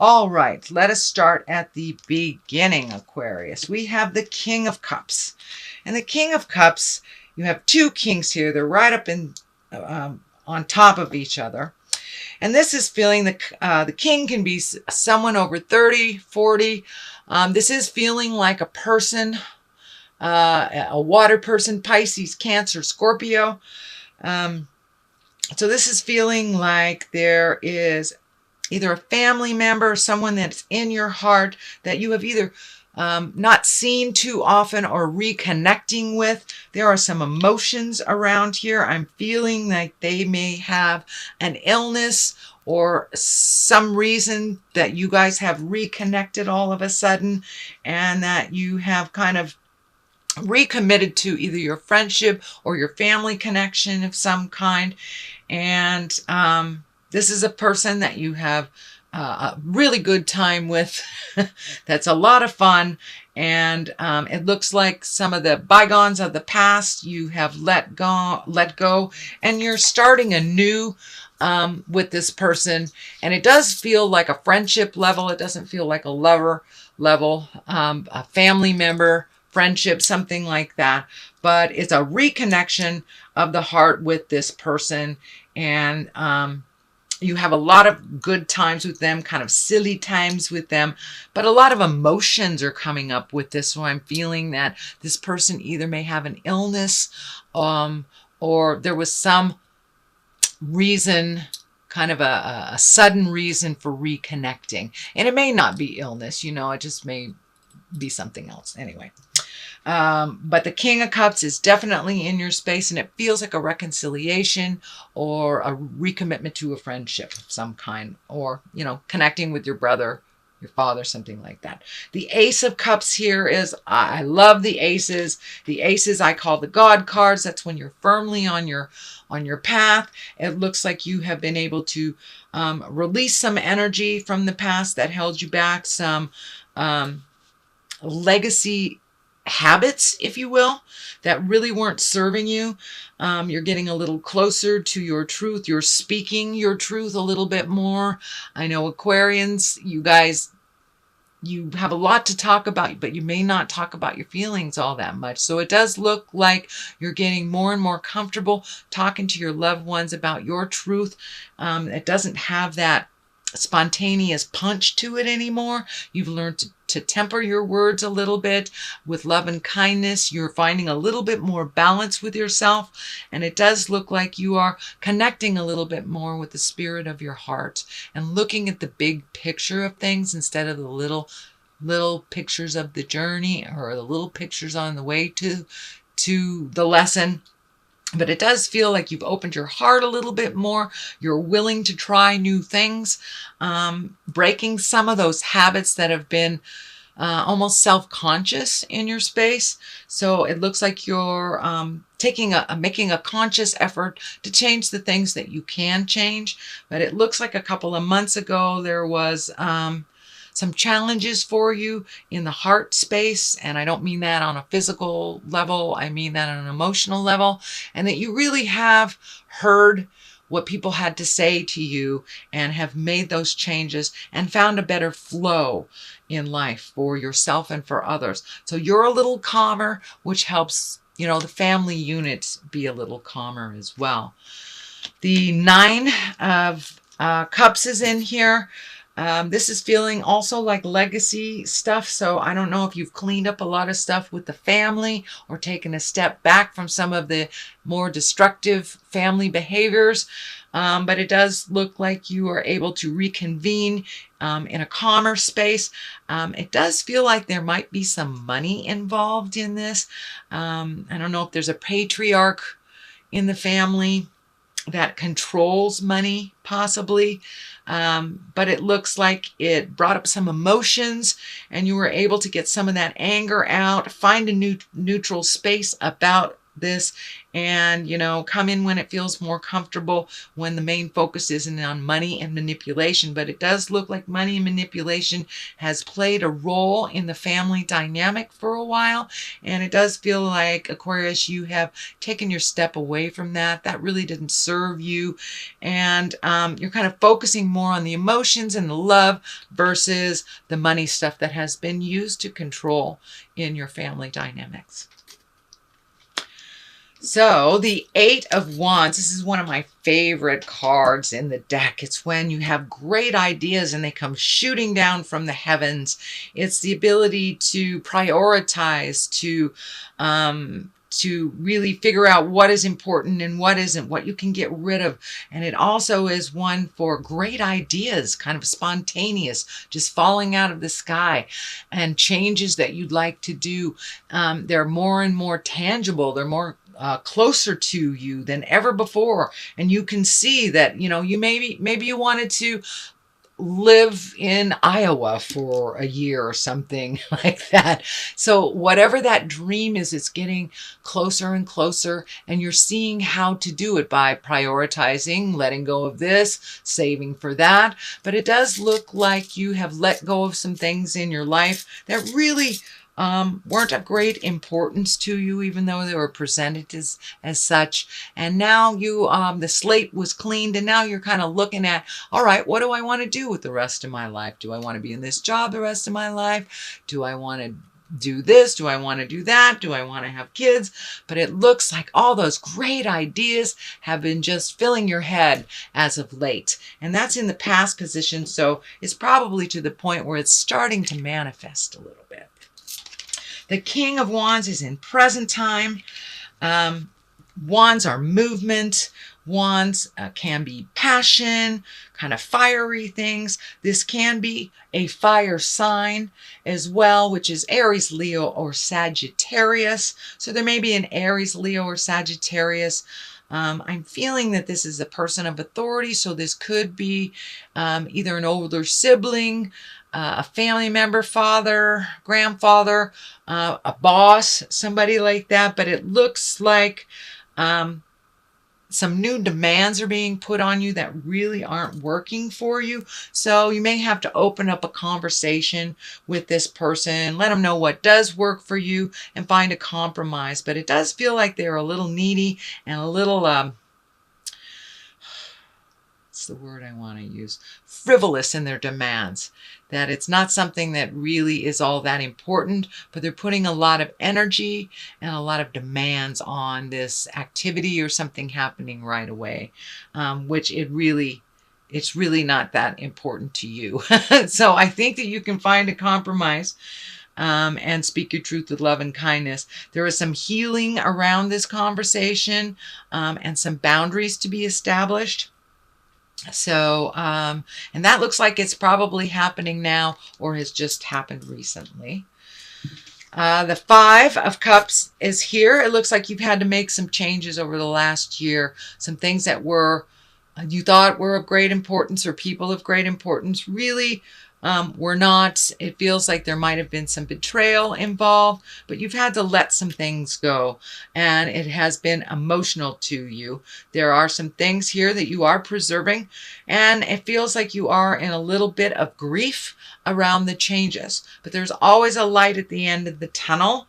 All right, let us start at the beginning, Aquarius. We have the King of Cups. And the King of Cups, you have two kings here. They're right up in on top of each other. And this is feeling the king can be someone over 30, 40. This is feeling like a person, a water person, Pisces, Cancer, Scorpio. So this is feeling like there is either a family member, someone that's in your heart that you have either not seen too often or reconnecting with. There are some emotions around here. I'm feeling like they may have an illness or some reason that you guys have reconnected all of a sudden, and that you have kind of recommitted to either your friendship or your family connection of some kind. And this is a person that you have a really good time with. That's a lot of fun. And it looks like some of the bygones of the past you have let go, and you're starting anew with this person. And it does feel like a friendship level. It doesn't feel like a lover level, a family member friendship, something like that. But it's a reconnection of the heart with this person. And you have a lot of good times with them, kind of silly times with them, but a lot of emotions are coming up with this. So I'm feeling that this person either may have an illness, or there was some reason, kind of a sudden reason for reconnecting. And it may not be illness, it just may be something else. Anyway. But the King of Cups is definitely in your space, and it feels like a reconciliation or a recommitment to a friendship of some kind, or, connecting with your brother, your father, something like that. The Ace of Cups here is, I love the aces. The aces I call the God cards. That's when you're firmly on your path. It looks like you have been able to release some energy from the past that held you back, some legacy habits, if you will, that really weren't serving you. You're getting a little closer to your truth. You're speaking your truth a little bit more. I know Aquarians, you guys, you have a lot to talk about, but you may not talk about your feelings all that much. So it does look like you're getting more and more comfortable talking to your loved ones about your truth. It doesn't have that spontaneous punch to it anymore. You've learned to temper your words a little bit with love and kindness. You're finding a little bit more balance with yourself, and it does look like you are connecting a little bit more with the spirit of your heart and looking at the big picture of things instead of the little pictures of the journey, or the little pictures on the way to the lesson. But it does feel like you've opened your heart a little bit more. You're willing to try new things, breaking some of those habits that have been almost self-conscious in your space. So it looks like you're making a conscious effort to change the things that you can change. But it looks like a couple of months ago there was some challenges for you in the heart space. And I don't mean that on a physical level. I mean that on an emotional level. And that you really have heard what people had to say to you and have made those changes and found a better flow in life for yourself and for others. So you're a little calmer, which helps, the family unit be a little calmer as well. The Nine of Cups is in here. This is feeling also like legacy stuff. So I don't know if you've cleaned up a lot of stuff with the family or taken a step back from some of the more destructive family behaviors. But it does look like you are able to reconvene in a calmer space. It does feel like there might be some money involved in this. I don't know if there's a patriarch in the family that controls money, possibly. But it looks like it brought up some emotions, and you were able to get some of that anger out, find a neutral space about this and, you know, come in when it feels more comfortable, when the main focus isn't on money and manipulation. But it does look like money and manipulation has played a role in the family dynamic for a while. And it does feel like, Aquarius, you have taken your step away from that. That really didn't serve you. And you're kind of focusing more on the emotions and the love versus the money stuff that has been used to control in your family dynamics. So the Eight of Wands, this is one of my favorite cards in the deck. It's when you have great ideas and they come shooting down from the heavens. It's the ability to prioritize, to really figure out what is important and what isn't, what you can get rid of. And it also is one for great ideas, kind of spontaneous, just falling out of the sky, and changes that you'd like to do. They're more and more tangible. They're more closer to you than ever before. And you can see that, you know, you maybe you wanted to live in Iowa for a year or something like that. So whatever that dream is, it's getting closer and closer, and you're seeing how to do it by prioritizing, letting go of this, saving for that. But it does look like you have let go of some things in your life that really weren't of great importance to you, even though they were presented as such. And now you, the slate was cleaned, and now you're kind of looking at, all right, what do I want to do with the rest of my life? Do I want to be in this job the rest of my life? Do I want to do this? Do I want to do that? Do I want to have kids? But it looks like all those great ideas have been just filling your head as of late. And that's in the past position, so it's probably to the point where it's starting to manifest a little bit. The King of Wands is in present time. Wands are movement. Wands can be passion, kind of fiery things. This can be a fire sign as well, which is Aries, Leo, or Sagittarius. So there may be an Aries, Leo, or Sagittarius. I'm feeling that this is a person of authority, so this could be either an older sibling, a family member, father, grandfather, a boss, somebody like that. But it looks like some new demands are being put on you that really aren't working for you. So you may have to open up a conversation with this person, let them know what does work for you, and find a compromise. But it does feel like they're a little needy and a little, what's the word I want to use? Frivolous in their demands. That it's not something that really is all that important, but they're putting a lot of energy and a lot of demands on this activity or something happening right away, which it's really not that important to you. So I think that you can find a compromise and speak your truth with love and kindness. There is some healing around this conversation and some boundaries to be established. So, and that looks like it's probably happening now or has just happened recently. The Five of Cups is here. It looks like you've had to make some changes over the last year. Some things that were, you thought were of great importance, or people of great importance, really were not. It feels like there might have been some betrayal involved, but you've had to let some things go, and it has been emotional to you. There are some things here that you are preserving, and it feels like you are in a little bit of grief around the changes, but there's always a light at the end of the tunnel.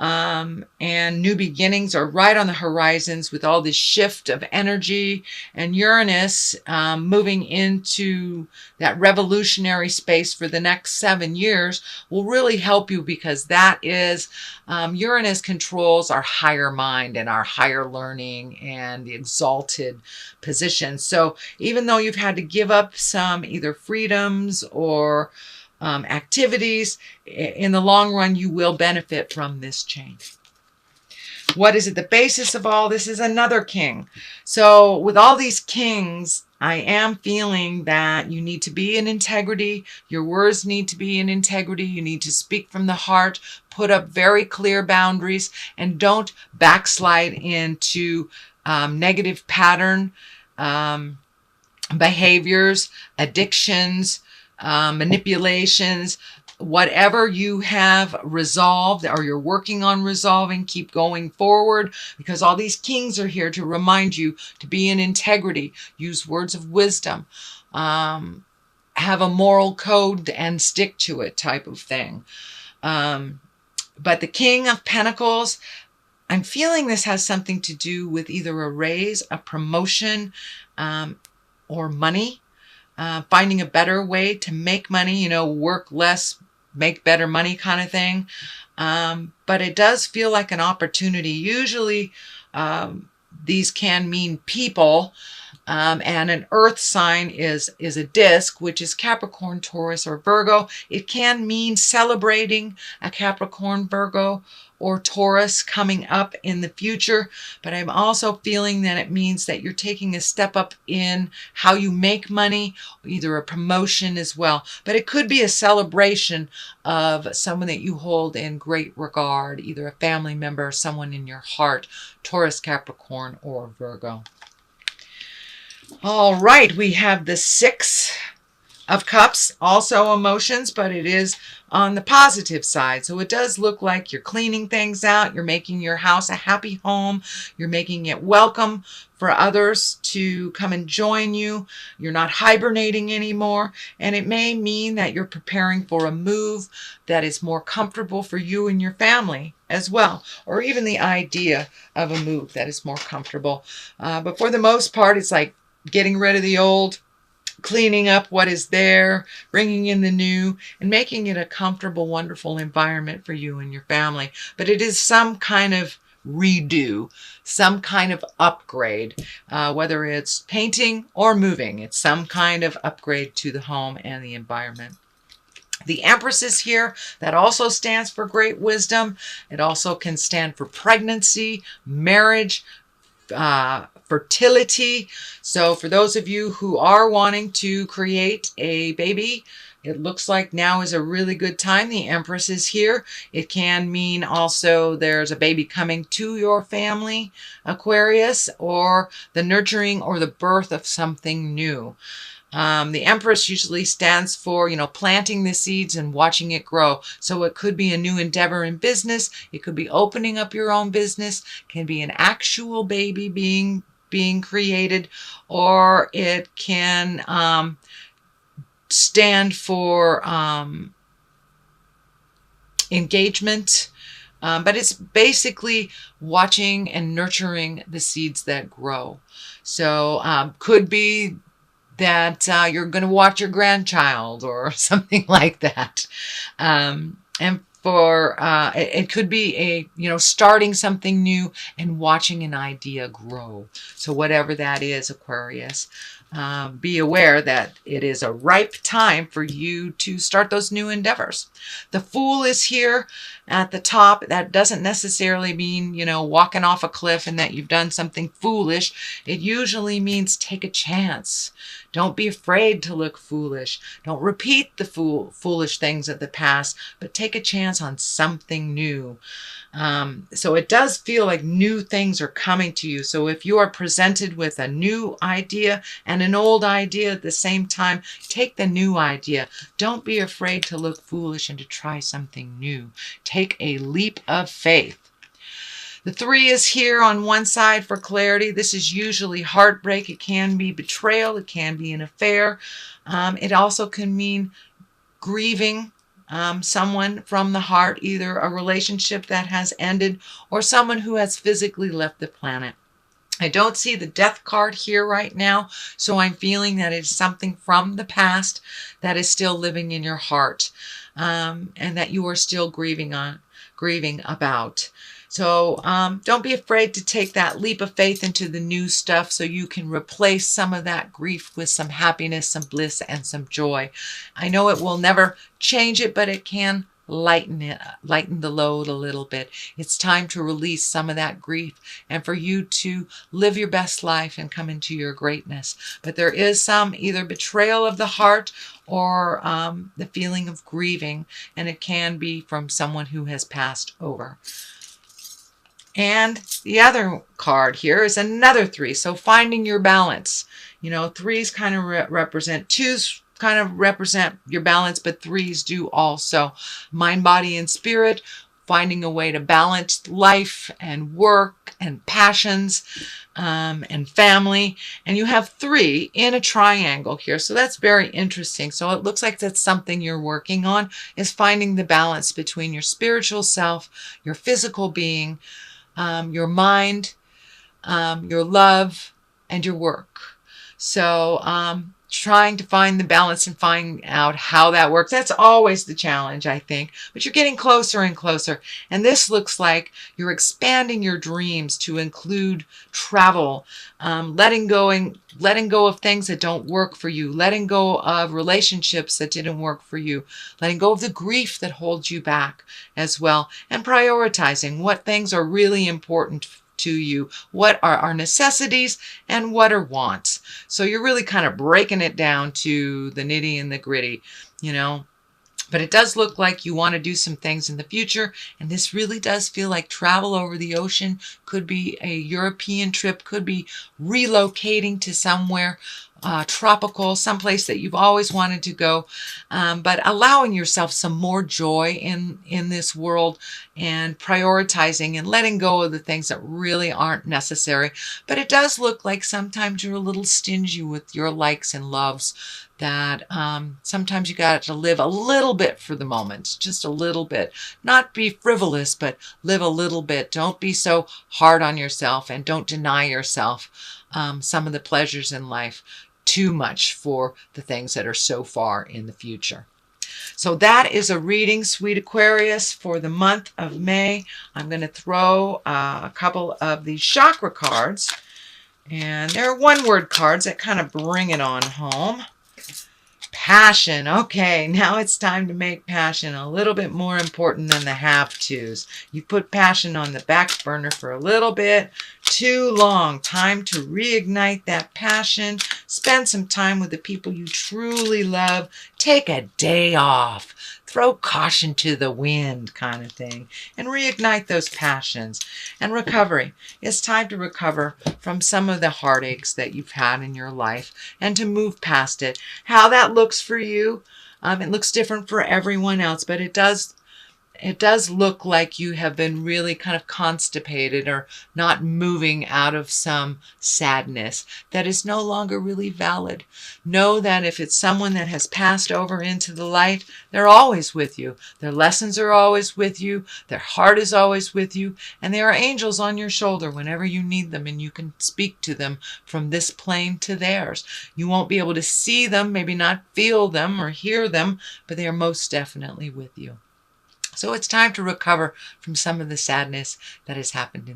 And new beginnings are right on the horizons with all this shift of energy, and Uranus moving into that revolutionary space for the next 7 years will really help you, because that is Uranus controls our higher mind and our higher learning and the exalted position. So even though you've had to give up some either freedoms or activities, in the long run, you will benefit from this change. What is at the basis of all this is another king. So with all these kings, I am feeling that you need to be in integrity. Your words need to be in integrity. You need to speak from the heart, put up very clear boundaries, and don't backslide into negative pattern behaviors, addictions, manipulations. whatever you have resolved or you're working on resolving, keep going forward, because all these kings are here to remind you to be in integrity, use words of wisdom, have a moral code and stick to it type of thing. But the King of Pentacles, I'm feeling this has something to do with either a raise, a promotion, or money. Finding a better way to make money, work less, make better money kind of thing. But it does feel like an opportunity. Usually these can mean people. And an earth sign is a disc, which is Capricorn, Taurus, or Virgo. It can mean celebrating a Capricorn, Virgo, or Taurus coming up in the future. But I'm also feeling that it means that you're taking a step up in how you make money, either a promotion as well. But it could be a celebration of someone that you hold in great regard, either a family member or someone in your heart, Taurus, Capricorn, or Virgo. All right, we have the Six of Cups, also emotions, but it is on the positive side. So it does look like you're cleaning things out. You're making your house a happy home. You're making it welcome for others to come and join you. You're not hibernating anymore. And it may mean that you're preparing for a move that is more comfortable for you and your family as well, or even the idea of a move that is more comfortable. But for the most part, it's like getting rid of the old, cleaning up what is there, bringing in the new, and making it a comfortable, wonderful environment for you and your family. But it is some kind of redo, some kind of upgrade, whether it's painting or moving. It's some kind of upgrade to the home and the environment. The Empress is here. That also stands for great wisdom. It also can stand for pregnancy, marriage, fertility. So for those of you who are wanting to create a baby, it looks like now is a really good time. The Empress is here. It can mean also there's a baby coming to your family, Aquarius, or the nurturing or the birth of something new. The Empress usually stands for, planting the seeds and watching it grow. So it could be a new endeavor in business. It could be opening up your own business. It can be an actual baby being created, or it can stand for engagement. But it's basically watching and nurturing the seeds that grow. So could be that you're going to watch your grandchild or something like that. And for it could be starting something new and watching an idea grow. So whatever that is, Aquarius, be aware that it is a ripe time for you to start those new endeavors. The Fool is here at the top. That doesn't necessarily mean, walking off a cliff and that you've done something foolish. It usually means take a chance. Don't be afraid to look foolish. Don't repeat the foolish things of the past, but take a chance on something new. So it does feel like new things are coming to you. So if you are presented with a new idea and an old idea at the same time, take the new idea. Don't be afraid to look foolish and to try something new. Take a leap of faith. The 3 is here on one side for clarity. This is usually heartbreak. It can be betrayal. It can be an affair. It also can mean grieving someone from the heart, either a relationship that has ended or someone who has physically left the planet. I don't see the Death card here right now, so I'm feeling that it's something from the past that is still living in your heart, and that you are still grieving about. So don't be afraid to take that leap of faith into the new stuff so you can replace some of that grief with some happiness, some bliss, and some joy. I know it will never change it, but it can lighten the load a little bit. It's time to release some of that grief and for you to live your best life and come into your greatness. But there is some either betrayal of the heart or the feeling of grieving, and it can be from someone who has passed over. And the other card here is another 3. So finding your balance. 3s kind of represent 2s kind of represent your balance, but 3s do also. Mind, body, and spirit, finding a way to balance life and work and passions and family. And you have 3 in a triangle here. So that's very interesting. So it looks like that's something you're working on, is finding the balance between your spiritual self, your physical being, your mind, your love, and your work. So trying to find the balance and find out how that works. That's always the challenge, I think. But you're getting closer and closer. And this looks like you're expanding your dreams to include travel, letting go of things that don't work for you, letting go of relationships that didn't work for you, letting go of the grief that holds you back as well, and prioritizing what things are really important to you, what are our necessities and what are wants. So you're really kind of breaking it down to the nitty and the gritty, you know. But it does look like you want to do some things in the future, and this really does feel like travel over the ocean. Could be a European trip, could be relocating to somewhere tropical, someplace that you've always wanted to go, but allowing yourself some more joy in this world, and prioritizing and letting go of the things that really aren't necessary. But it does look like sometimes you're a little stingy with your likes and loves, that sometimes you got to live a little bit for the moment, just a little bit. Not be frivolous, but live a little bit. Don't be so hard on yourself, and don't deny yourself some of the pleasures in life too much for the things that are so far in the future. So that is a reading, Sweet Aquarius, for the month of May. I'm going to throw a couple of these chakra cards, and they're one-word cards that kind of bring it on home. Passion. Okay, now it's time to make passion a little bit more important than the have-tos. You put passion on the back burner for a little bit too long. Time to reignite that passion. Spend some time with the people you truly love. Take a day off. Throw caution to the wind, kind of thing, and reignite those passions. And recovery. It's time to recover from some of the heartaches that you've had in your life and to move past it. How that looks for you, it looks different for everyone else, but it does look like you have been really kind of constipated or not moving out of some sadness that is no longer really valid. Know that if it's someone that has passed over into the light, they're always with you. Their lessons are always with you. Their heart is always with you. And there are angels on your shoulder whenever you need them, and you can speak to them from this plane to theirs. You won't be able to see them, maybe not feel them or hear them, but they are most definitely with you. So it's time to recover from some of the sadness that has happened in